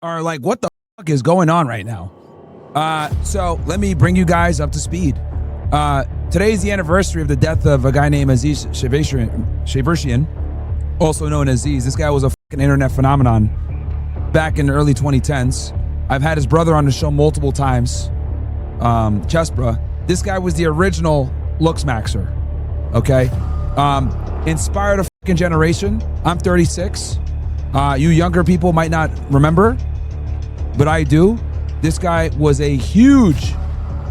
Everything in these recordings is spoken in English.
are like, what the fuck is going on right now? So let me bring you guys up to speed. Today's the anniversary of the death of a guy named Aziz Shiversian, also known as Aziz. This guy was a fucking internet phenomenon back in the early 2010s. I've had his brother on the show multiple times, Chesbra. This guy was the original looks maxer, okay? Inspired a fucking generation. I'm 36. You younger people might not remember, but I do. This guy was a huge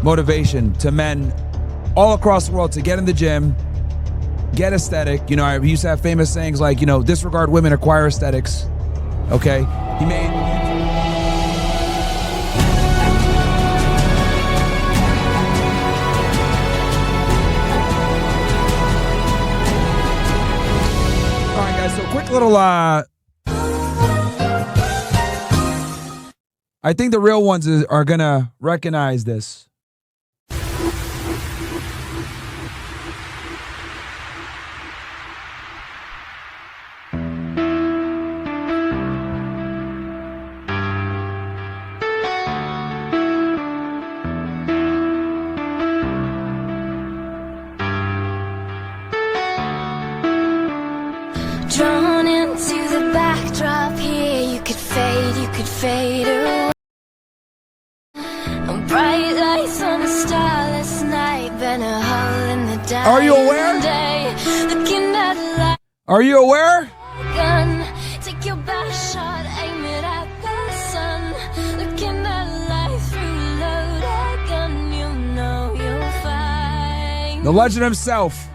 motivation to men all across the world to get in the gym, get aesthetic. You know, I used to have famous sayings like, you know, disregard women, acquire aesthetics. Okay? He made... All right, guys, so quick little... I think the real ones are going to recognize this. Drawn into the backdrop here, you could fade away. Bright lights on a starless night, been a hole in the dark. Are you aware? Looking at the light. Are you aware? Gun, take your best shot, aim it at the sun. Looking at the light through loaded gun, you know you'll find The legend himself.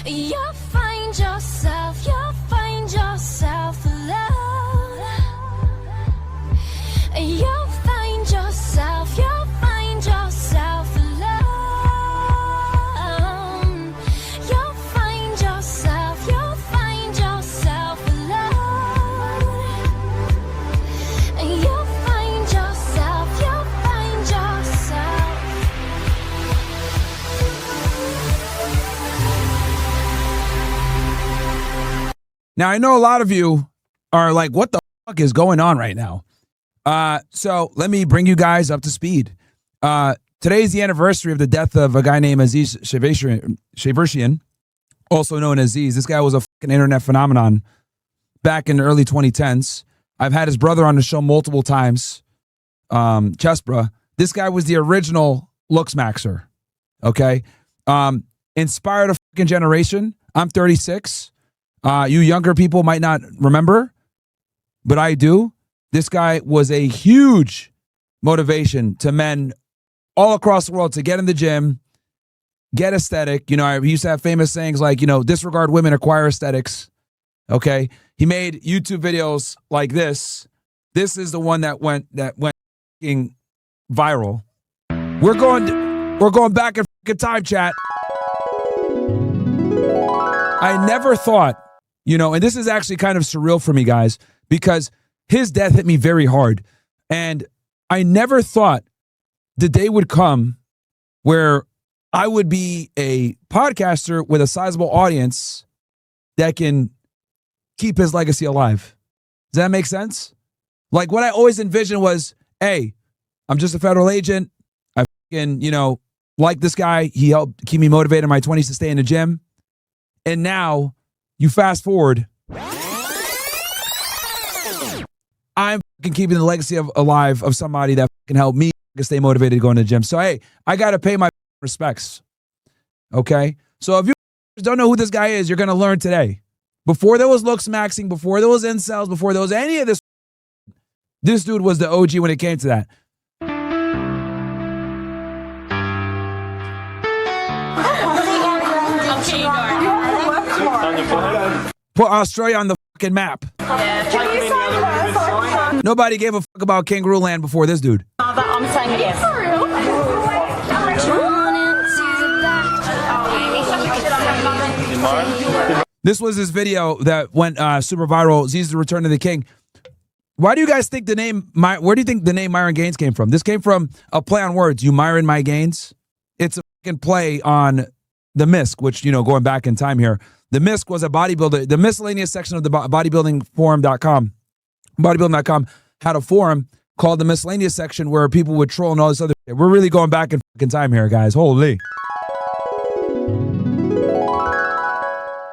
You'll find yourself alone. You'll find yourself alone. You'll find yourself alone. You'll find yourself. Now, I know a lot of you are like, what the fuck is going on right now? So let me bring you guys up to speed. Today's the anniversary of the death of a guy named Aziz Shiversian, also known as Aziz. This guy was a fucking internet phenomenon back in the early 2010s. I've had his brother on the show multiple times, Chesbra. This guy was the original looks maxer, okay? Inspired a fucking generation. I'm 36. You younger people might not remember, but I do. This guy was a huge motivation to men all across the world to get in the gym, get aesthetic. You know, I used to have famous sayings like, you know, disregard women, acquire aesthetics. Okay? He made YouTube videos like this. This is the one that went viral. We're going back in time, chat. I never thought, you know, and this is actually kind of surreal for me, guys, because his death hit me very hard. And I never thought the day would come where I would be a podcaster with a sizable audience that can keep his legacy alive. Does that make sense? Like, what I always envisioned was, hey, I'm just a federal agent. I fucking, you know, like this guy. He helped keep me motivated in my 20s to stay in the gym. And now you fast forward, I'm fucking keeping the legacy alive of somebody that can help me stay motivated to go in the gym. So, hey, I got to pay my respects. Okay? So if you don't know who this guy is, you're going to learn today. Before there was looks maxing, before there was incels, before there was any of this dude was the OG when it came to that. Put Australia on the fucking map. Nobody gave a fuck about Kangaroo Land before this dude. I'm saying yes. This was his video that went super viral. Aziz the Return of the King. Why do you guys think the name, where do you think the name Myron Gaines came from? This came from a play on words. You Myron my Gaines. It's a fucking play on the MISC, which, you know, going back in time here, the MISC was a bodybuilder. The miscellaneous section of the bodybuildingforum.com had a forum called the miscellaneous section where people would troll and all this other shit. We're really going back in fucking time here, guys. Holy.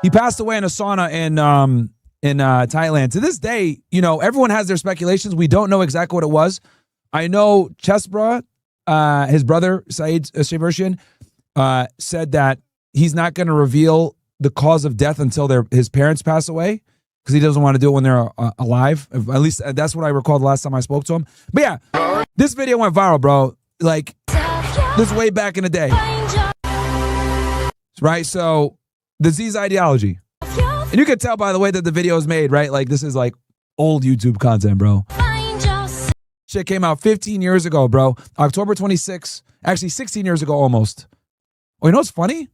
He passed away in a sauna in Thailand. To this day, you know, everyone has their speculations. We don't know exactly what it was. I know Chesbra, his brother, Aziz Shiversian, said that he's not going to reveal the cause of death until his parents pass away because he doesn't want to do it when they're alive. At least that's what I recall the last time I spoke to him. But yeah, this video went viral, bro. Like, this way back in the day. Right? So, the Z's ideology. And you can tell by the way that the video is made, right? Like, this is like old YouTube content, bro. Shit came out 15 years ago, bro. October 26th. Actually, 16 years ago almost. Oh, you know what's funny?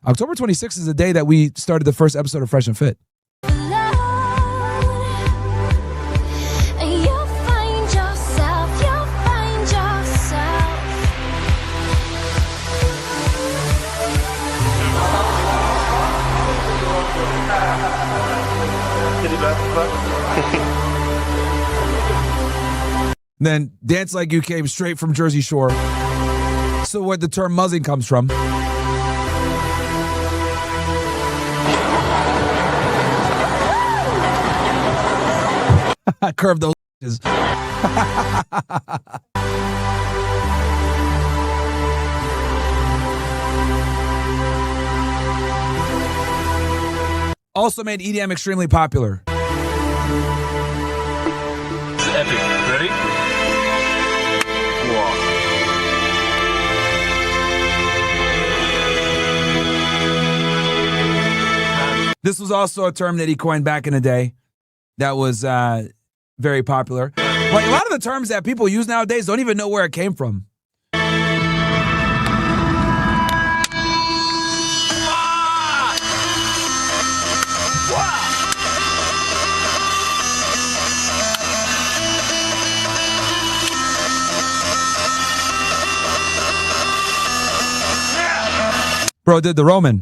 October 26th is the day that we started the first episode of Fresh and Fit. Then Dance Like You came straight from Jersey Shore. So where the term muzzing comes from. Curve those Also made EDM extremely popular. This is epic. Ready? Wow. This was also a term that he coined back in the day that was very popular. Like a lot of the terms that people use nowadays don't even know where it came from. Bro did the Roman.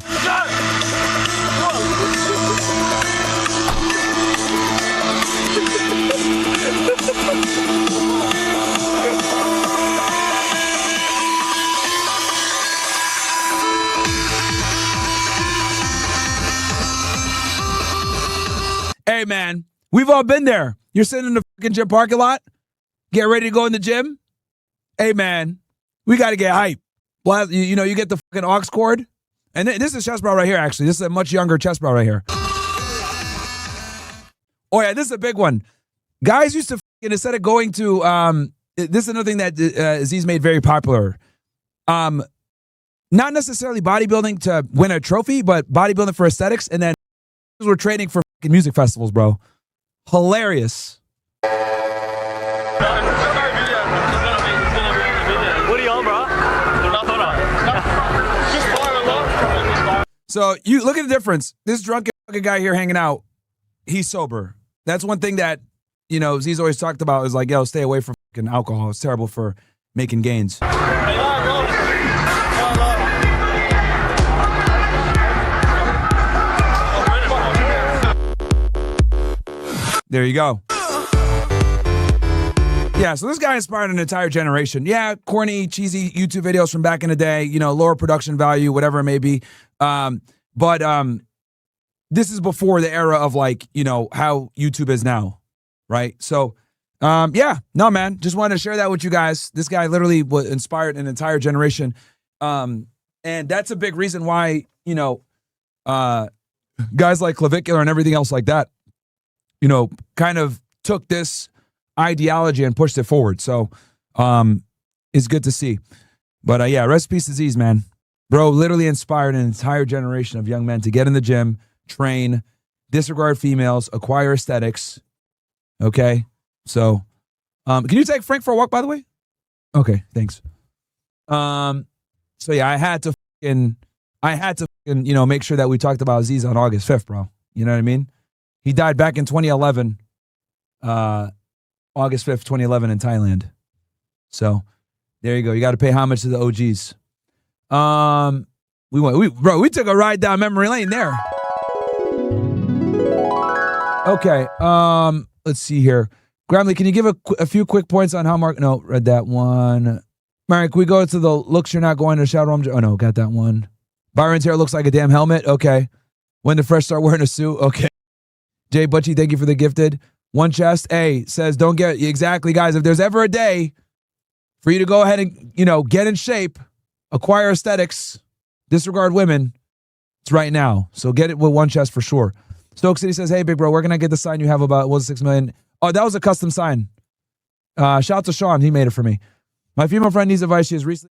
Hey, man, we've all been there. You're sitting in the fucking gym parking lot, get ready to go in the gym. Hey, man, we got to get hype. Well, you know, you get the fucking aux cord. And this is chest bra right here, actually. This is a much younger chest bra right here. Oh, yeah, this is a big one. Guys used to fucking, instead of going to, this is another thing that Aziz made very popular. Not necessarily bodybuilding to win a trophy, but bodybuilding for aesthetics. And then we're training for fucking music festivals, bro. Hilarious. What are you on, bro? So you look at the difference. This drunken fucking guy here hanging out, he's sober. That's one thing that, you know, Z's always talked about is like, yo, stay away from fucking alcohol. It's terrible for making gains. There you go. Yeah, so this guy inspired an entire generation. Yeah, corny, cheesy YouTube videos from back in the day, you know, lower production value, whatever it may be. But this is before the era of like, you know, how YouTube is now, right? So, yeah, no, man, just wanted to share that with you guys. This guy literally inspired an entire generation. And that's a big reason why, you know, guys like Clavicular and everything else like that, you know, kind of took this ideology and pushed it forward. So, it's good to see. But yeah, rest in peace Aziz, man. Bro literally inspired an entire generation of young men to get in the gym, train, disregard females, acquire aesthetics. Okay? So, can you take Frank for a walk, by the way? Okay, thanks. So yeah, I had to, you know, make sure that we talked about Aziz on August 5th, bro. You know what I mean? He died back in 2011, August 5th, 2011 in Thailand. So, there you go. You got to pay homage to the OGs. We took a ride down memory lane there. Okay. Let's see here. Gramley, can you give a few quick points on how Mark? No, read that one. Myron, can we go to the looks you're not going to shadow room? Oh no, got that one. Byron's hair looks like a damn helmet. Okay. When the fresh start wearing a suit. Okay. Jay Butchie, thank you for the gifted. One chest. A says, don't get exactly, guys. If there's ever a day for you to go ahead and, get in shape, acquire aesthetics, disregard women, it's right now. So get it with one chest for sure. Stoke City says, hey, big bro, where can I get the sign you have about, was it 6 million? Oh, that was a custom sign. Shout out to Sean. He made it for me. My female friend needs advice. She has recently